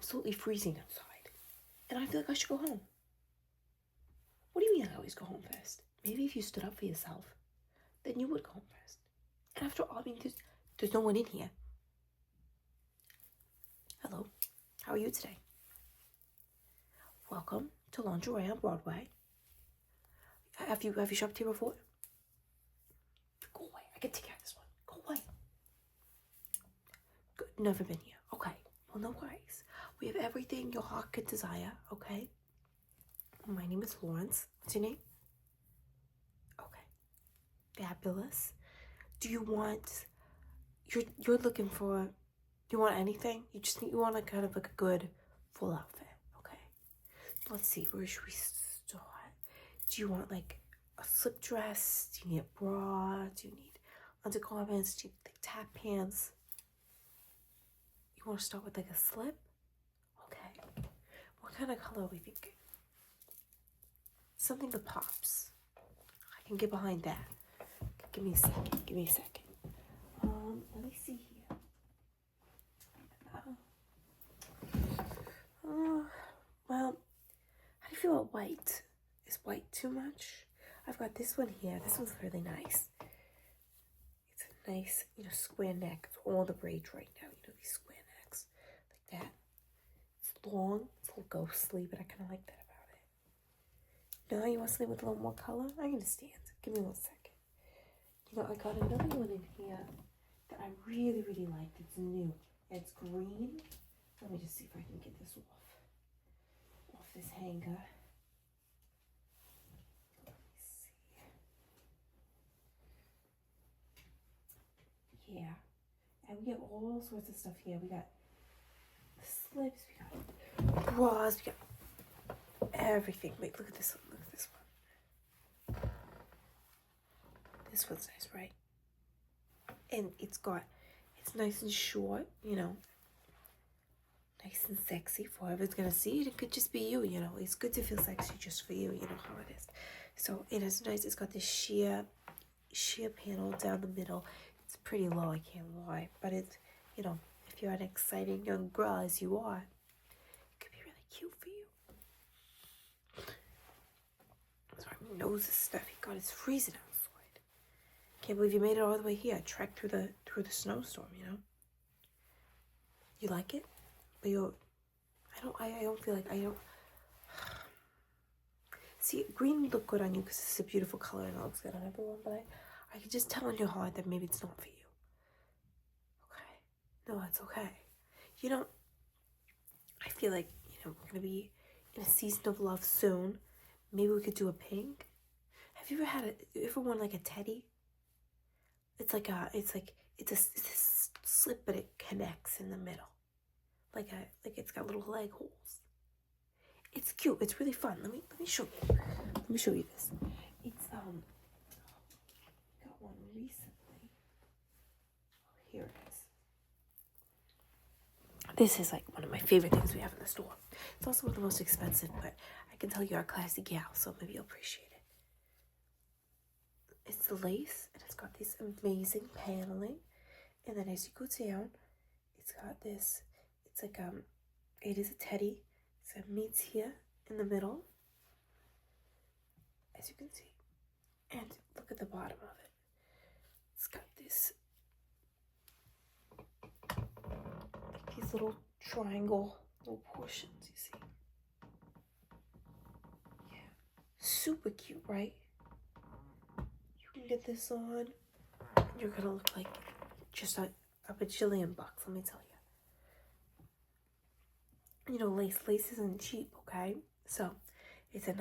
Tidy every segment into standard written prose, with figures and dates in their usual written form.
absolutely freezing outside. And I feel like I should go home. What do you mean I always go home first? Maybe if you stood up for yourself, then you would go home first. And after all, I mean, there's no one in here. Hello, how are you today? Welcome to Lingerie on Broadway. Have you shopped here before? Go away, I can take care of this one. Go away. Good, never been here. Okay, well, no worries. We have everything your heart could desire, okay? My name is Lawrence. What's your name? Okay, fabulous. Do you want, you're looking for, do you want anything? You want a kind of like a good full outfit, okay? Let's see, where should we start? Do you want like a slip dress? Do you need a bra? Do you need undergarments? Do you need like tap pants? You want to start with like a slip? Okay. What kind of color are we thinking? Something that pops. I can get behind that. Give me a second. Let me see here. Well, how do you feel about white? Is white too much? I've got this one here. This one's really nice. It's a nice, square neck. All the braids right now, these square necks. Like that. It's long. It's a little ghostly, but I kind of like that about it. No, you want something with a little more color? I understand. Give me 1 second. I got another one in here that I really, really like. It's new. It's green. Let me just see if I can get this off this hanger. Let me see. Yeah. And we get all sorts of stuff here. We got the slips, we got bras, we got everything. Wait, look at this one. Look at this one. This one's nice, right? And it's nice and short, nice and sexy for whoever's gonna see it. It could just be you, It's good to feel sexy just for you, you know how it is. So it is nice. It's got this sheer panel down the middle. It's pretty low, I can't lie. But it's, if you're an exciting young girl as you are, it could be really cute for you. Sorry, my nose is stuffy. God, it's freezing outside. Can't believe you made it all the way here. Trekked through the snowstorm, You like it? But I don't feel like I don't. See, green would look good on you because it's a beautiful color and it looks good on everyone, but I can just tell in your heart that maybe it's not for you. Okay. No, it's okay. I feel like, we're going to be in a season of love soon. Maybe we could do a pink. Have you ever worn like a teddy? It's a slip, but it connects in the middle. Like it's got little leg holes. It's cute. It's really fun. Let me show you. Let me show you this. It's got one recently. Here it is. This is like one of my favorite things we have in the store. It's also one of the most expensive, but I can tell you're a classy gal, so maybe you'll appreciate it. It's the lace, and it's got this amazing paneling. And then as you go down, it's got this, it's like, it is a teddy. So it meets here in the middle, as you can see. And look at the bottom of it. It's got this, like these little triangle, little portions, you see. Yeah, super cute, right? Get this on, you're gonna look like just a bajillion bucks, let me tell you. Lace isn't cheap, okay? So it's a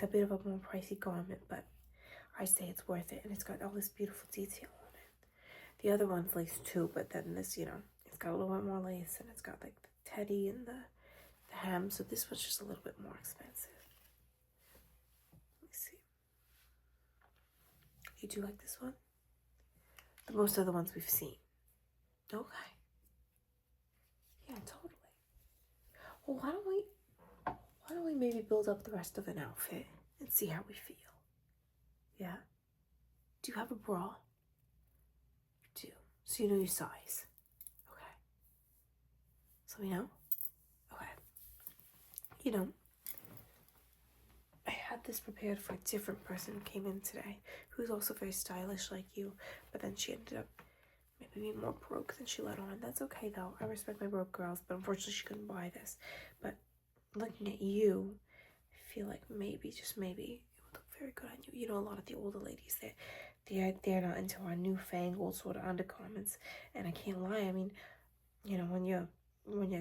bit of a more pricey garment, but I say it's worth it, and it's got all this beautiful detail on it. The other one's lace too, but then this, it's got a little bit more lace, and it's got like the teddy and the hem, so this one's just a little bit more expensive. You do like this one? The most other ones we've seen. Okay. Yeah, totally. Well, why don't we maybe build up the rest of an outfit and see how we feel? Yeah? Do you have a bra? You do. So you know your size. Okay. So let me know? Okay. you know, I had this prepared for a different person who came in today, who's also very stylish like you, but then she ended up maybe being more broke than she let on. That's okay though. I respect my broke girls, but unfortunately she couldn't buy this. But looking at you, I feel like maybe, just maybe, it would look very good on you. You know, a lot of the older ladies, they're not into our newfangled sort of undergarments. And I can't lie, I mean, you know, when you're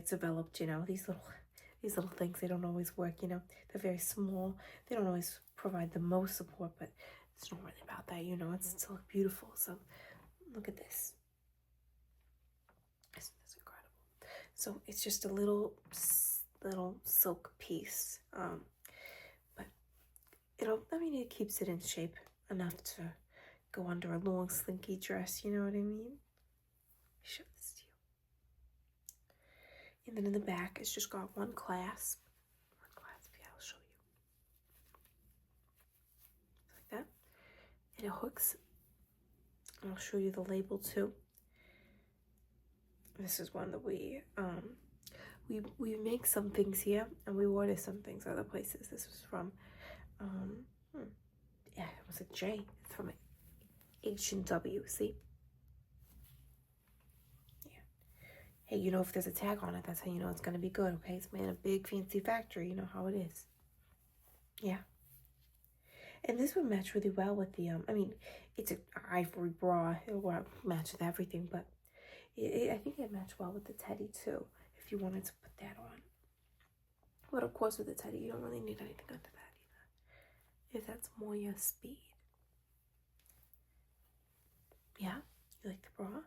developed, you know, these little things, they don't always work, you know. They're very small. They don't always provide the most support, but it's not really about that, you know. It's still beautiful. So look at this. Isn't this incredible? So it's just a little silk piece. But it keeps it in shape enough to go under a long slinky dress, you know what I mean? Show this to you. And then in the back, it's just got one clasp. Yeah, I'll show you. Like that. And it hooks. And I'll show you the label too. This is one that we make some things here, and we order some things other places. This was from, yeah, it was a J. It's from H&W, see? Hey, you know, if there's a tag on it, that's how you know it's going to be good, okay? It's made in a big, fancy factory. You know how it is. Yeah. And this would match really well with the, it's an ivory bra. It'll match with everything, but I think it'd match well with the teddy, too, if you wanted to put that on. But, of course, with the teddy, you don't really need anything under that either, if that's more your speed. Yeah? You like the bra?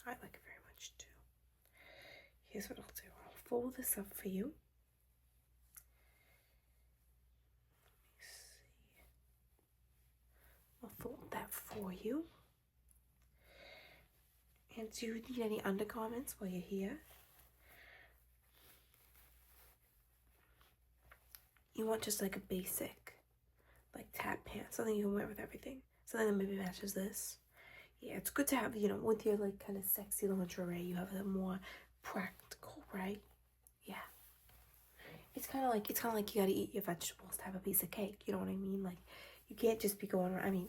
I like it very much, too. Here's what I'll do. I'll fold this up for you. Let me see. I'll fold that for you. And do you need any undergarments while you're here? You want just like a basic, like tap pants, something you can wear with everything. Something that maybe matches this. Yeah, it's good to have, you know, with your like kind of sexy lingerie, you have a more practical, right? Yeah. It's kind of like you gotta eat your vegetables to have a piece of cake. You know what I mean? Like, you can't just be going around. I mean,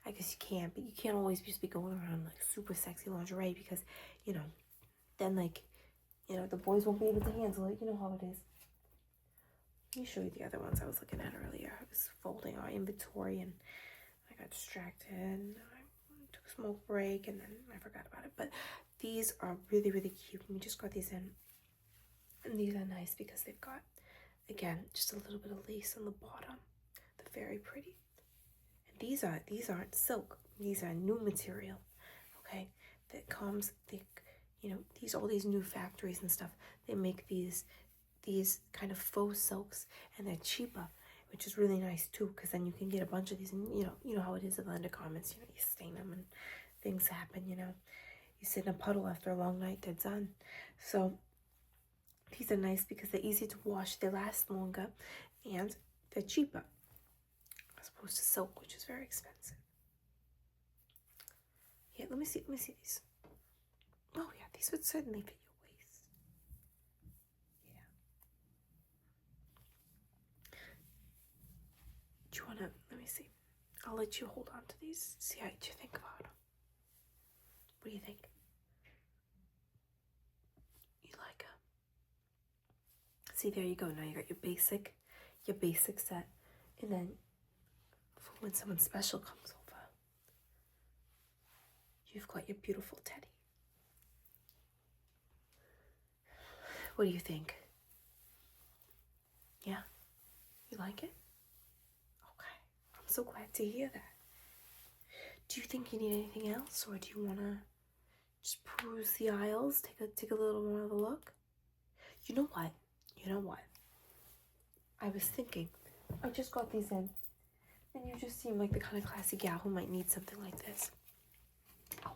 I guess you can, but you can't always just be going around like super sexy lingerie because, you know, then like, you know, the boys won't be able to handle it. You know how it is. Let me show you the other ones I was looking at earlier. I was folding our inventory and I got distracted and I took a smoke break and then I forgot about it. But these are really, really cute. We just got these in. And these are nice because they've got, again, just a little bit of lace on the bottom. They're very pretty. And these aren't silk. These are new material, okay? That comes, you know, all these new factories and stuff, they make these kind of faux silks, and they're cheaper, which is really nice too, because then you can get a bunch of these, and you know how it is with undergarments, you know, you stain them and things happen, you know. You sit in a puddle after a long night, they're done. So these are nice because they're easy to wash, they last longer, and they're cheaper as opposed to silk, which is very expensive. Yeah, let me see these. Oh yeah, these would certainly fit your waist. Yeah. Do you wanna, let me see. I'll let you hold on to these, see how you think about them. What do you think? You like them? See, there you go. Now you got your basic set, and then for when someone special comes over, you've got your beautiful teddy. What do you think? Yeah? You like it? Okay. I'm so glad to hear that. Do you think you need anything else, or do you want to just peruse the aisles, take a little more of a look? You know what? I was thinking, I just got these in, and you just seem like the kind of classy gal who might need something like this. Oh,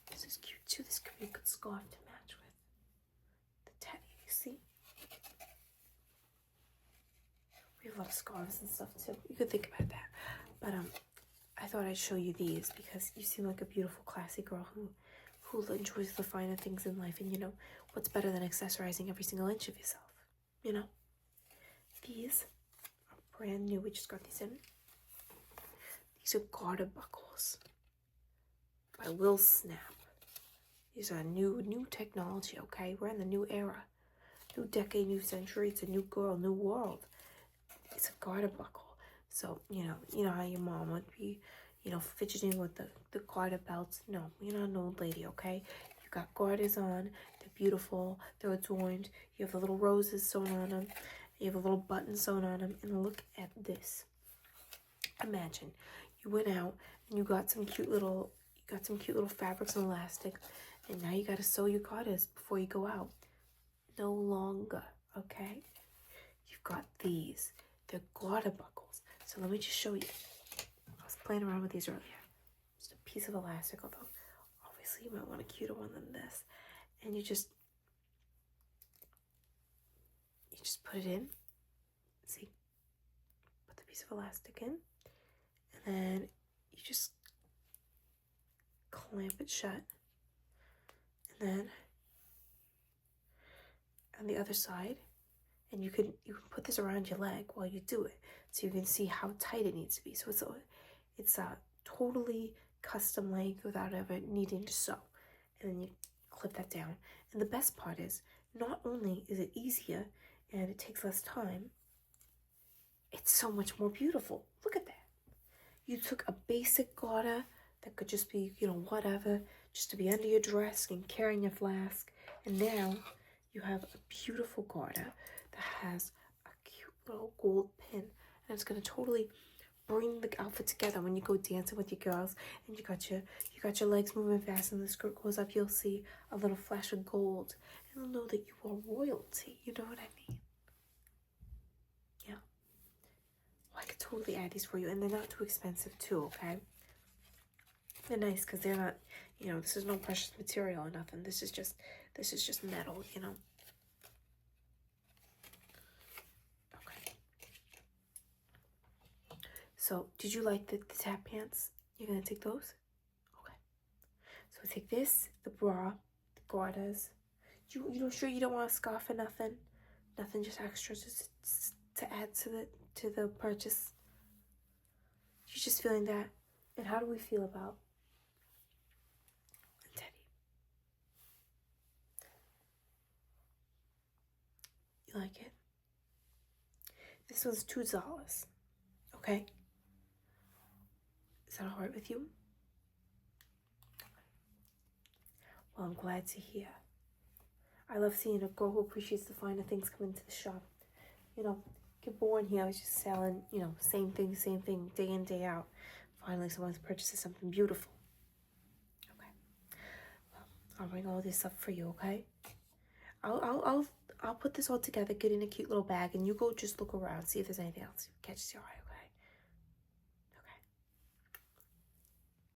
this is cute too. This could be a good scarf to match with the teddy, you see? We have a lot of scarves and stuff too. You could think about that. But I thought I'd show you these because you seem like a beautiful, classy girl who who enjoys the finer things in life. And you know, what's better than accessorizing every single inch of yourself? You know? These are brand new. We just got these in. These are garter buckles by Will Snap. These are new technology, okay? We're in the new era. New decade, new century. It's a new girl, new world. It's a garter buckle. So, you know how your mom would be, fidgeting with the garter belts. No, you're not an old lady, okay? You got garters on. They're beautiful. They're adorned. You have the little roses sewn on them. You have a little button sewn on them. And look at this. Imagine you went out and you got some cute little fabrics and elastic, and now you got to sew your garters before you go out. No longer, okay? You've got these. They're garter buckles. So let me just show you. I was playing around with these earlier. Just a piece of elastic, although obviously you might want a cuter one than this. And you just put it in. See? Put the piece of elastic in. And then you just clamp it shut. And then on the other side, and you can put this around your leg while you do it, so you can see how tight it needs to be. So it's a totally custom length without ever needing to sew. And then you clip that down. And the best part is, not only is it easier and it takes less time, it's so much more beautiful. Look at that. You took a basic garter that could just be, whatever, just to be under your dress and carrying your flask. And now you have a beautiful garter that has a cute little gold pin. And it's going to totally bring the outfit together when you go dancing with your girls. And you got your legs moving fast and the skirt goes up. You'll see a little flash of gold. And they'll know that you are royalty. You know what I mean? Yeah. Well, I could totally add these for you. And they're not too expensive too, okay? They're nice because they're not, this is no precious material or nothing. This is just metal, Okay. So, did you like the tap pants? You're going to take those? Okay. So, take this, the bra, the garters. Sure you don't want a scarf or nothing? Nothing, just extra just to add to the purchase? You're just feeling that? And how do we feel about Teddy? You like it? This one's $2. Okay? Is that all right with you? Well, I'm glad to hear. I love seeing a girl who appreciates the finer things come into the shop. Get born here, I was just selling, same thing, day in, day out. Finally, someone purchases something beautiful. Okay. Well, I'll bring all this up for you, okay? I'll put this all together, get in a cute little bag, and you go just look around, see if there's anything else that catches your eye, okay?